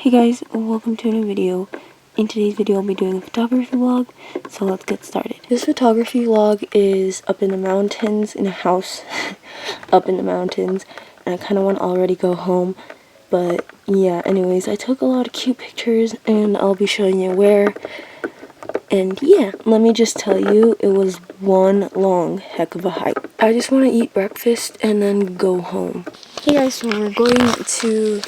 Hey guys, welcome to a new video. In today's video I'll be doing a photography vlog, so let's get started. This photography vlog is up in the mountains, in a house up in the mountains, and I kind of want to already go home, but yeah, anyways, I took a lot of cute pictures and I'll be showing you where. And yeah, let me just tell you, it was one long heck of a hike. I just want to eat breakfast and then go home. Hey guys, so we're going to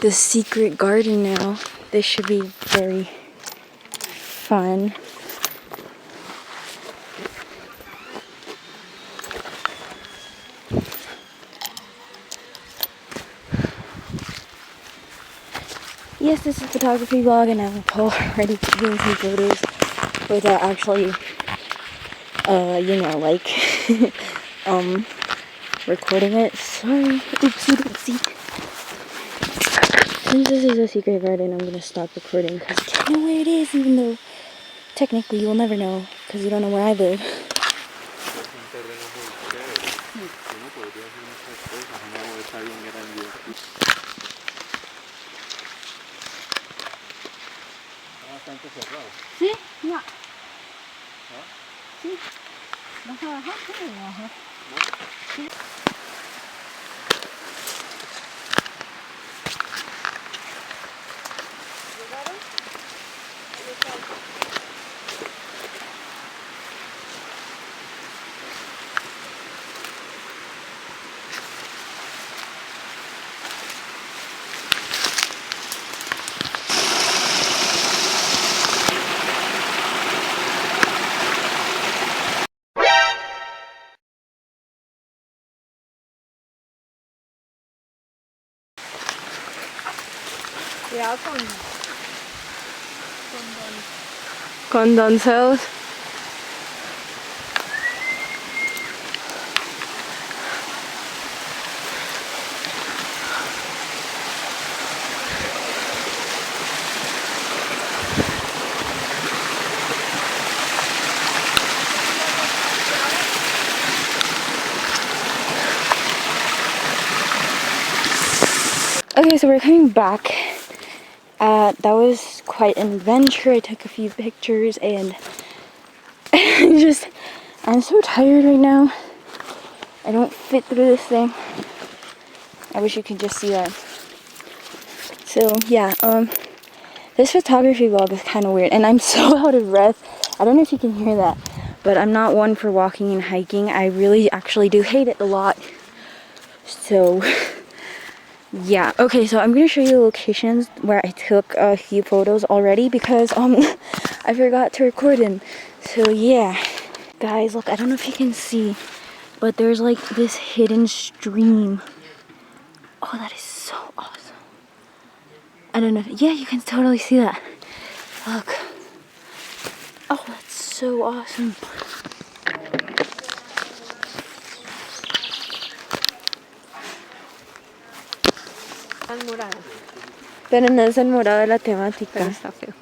the secret garden now. This should be very fun. Yes, this is a photography vlog and I'm already taking some photos without actually, recording it. Sorry, oopsie doopsie. Since this is a secret garden, I'm gonna stop recording because I don't know where it is, even though technically you'll never know because you don't know where I live. ¿Sí? No. ¿Sí? ¿Vas a bajar? ¿Cómo vas a bajar? ¿Sí? Cuidado con donceos. Okay, so we're coming back. That was quite an adventure. I took a few pictures and I'm so tired right now. I don't fit through this thing. I wish you could just see that. So yeah, this photography vlog is kind of weird and I'm so out of breath. I don't know if you can hear that, but I'm not one for walking and hiking. I really actually do hate it a lot. So yeah, okay, so I'm gonna show you the locations where I took a few photos already because I forgot to record them. So yeah, guys, look, I don't know if you can see, but there's like this hidden stream. Oh, that is so awesome. I don't know, yeah, you can totally see that. Look. Oh, that's so awesome. Pero no es el morado de la temática. Pero está feo.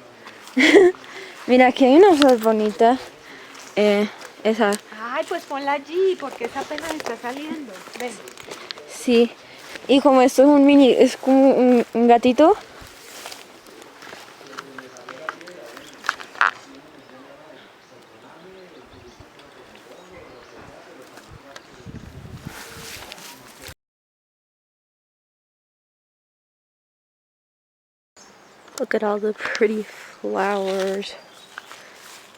Mira, aquí hay una flor bonita. Esa. Ay, pues ponla allí, porque esa apenas está saliendo. Ven. Sí. Y como esto es un mini, es como un gatito. Look at all the pretty flowers.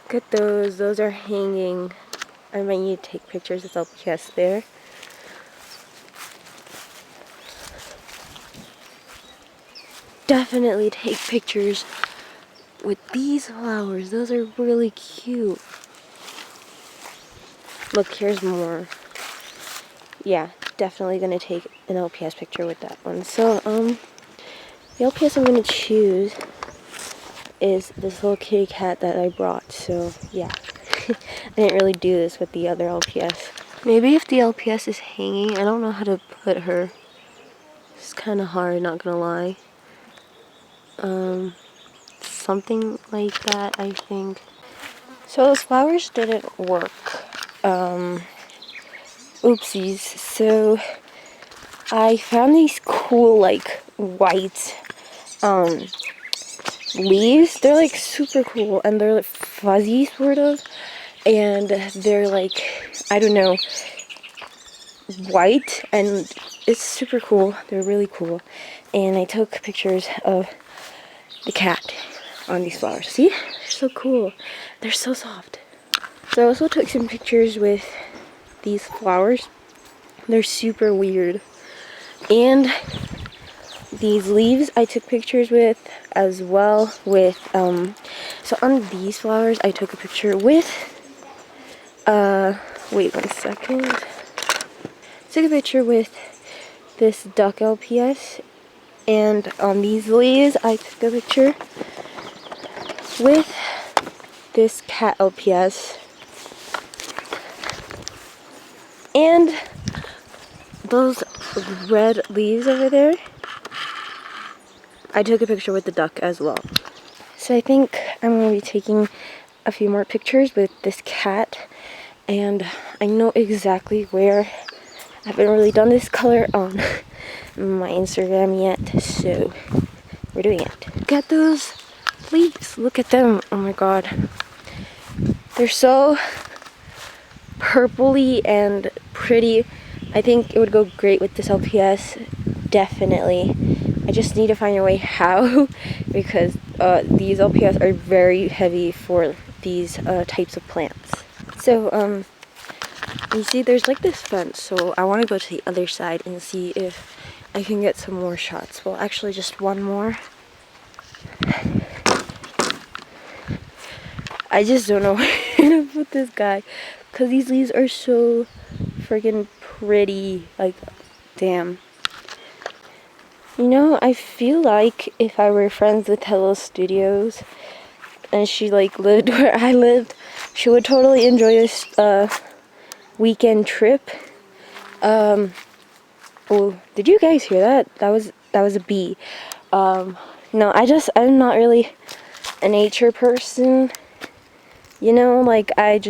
Look at those. Those are hanging. I might need to take pictures with LPS there. Definitely take pictures with these flowers. Those are really cute. Look, here's more. Yeah, definitely gonna take an LPS picture with that one. So, the LPS I'm gonna choose is this little kitty cat that I brought. So, yeah. I didn't really do this with the other LPS. Maybe if the LPS is hanging, I don't know how to put her. It's kind of hard, not gonna lie. Something like that, I think. So those flowers didn't work. Oopsies. So I found these cool, like, white leaves. They're like super cool, and they're like fuzzy sort of, and they're like, I don't know, white, and it's super cool. They're really cool. And I took pictures of the cat on these flowers. See? They're so cool. They're so soft. So I also took some pictures with these flowers. They're super weird. And these leaves I took pictures with as well with so on these flowers I took a picture with wait 1 second. Took a picture with this duck LPS, and on these leaves I took a picture with this cat LPS, and those red leaves over there I took a picture with the duck as well. So I think I'm going to be taking a few more pictures with this cat, and I know exactly where. I haven't really done this color on my Instagram yet, so we're doing it. Look at those leaves. Look at them. Oh my god. They're so purpley and pretty. I think it would go great with this LPS. Definitely. I just need to find a way how, because these LPS are very heavy for these types of plants. So, you see there's like this fence, so I want to go to the other side and see if I can get some more shots. Well, actually just one more. I just don't know where to put this guy, because these leaves are so freaking pretty. Like, damn. You know, I feel like if I were friends with Hello Studios and she like lived where I lived, she would totally enjoy this weekend trip. Oh, did you guys hear that? That was a bee. No, I'm not really a nature person. You know, like I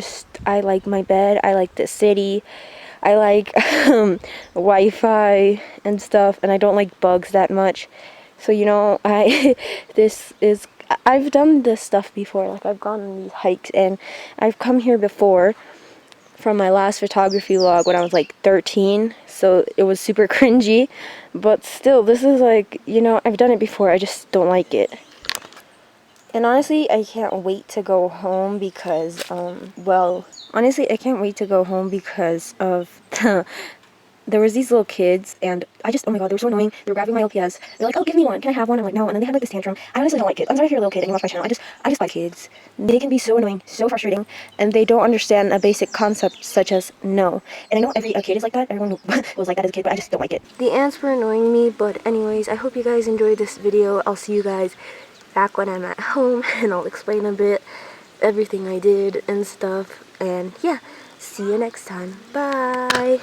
like my bed, I like the city, I like Wi-Fi and stuff, and I don't like bugs that much. So, you know, I've done this stuff before. Like, I've gone on these hikes, and I've come here before from my last photography vlog when I was like 13, so it was super cringy, but still, this is like, you know, I've done it before, I just don't like it. And honestly, I can't wait to go home because, honestly, I can't wait to go home because of there was these little kids, and oh my god, they were so annoying. They were grabbing my LPS. They're like, oh, give me one. Can I have one? I'm like, no. And then they had like this tantrum. I honestly don't like kids. I'm sorry if you're a little kid and you watch my channel. I just like kids. They can be so annoying, so frustrating, and they don't understand a basic concept such as no. And I know every kid is like that. Everyone was like that as a kid, but I just don't like it. The ants were annoying me, but anyways, I hope you guys enjoyed this video. I'll see you guys back when I'm at home, and I'll explain a bit everything I did and stuff. And yeah, see you next time. Bye.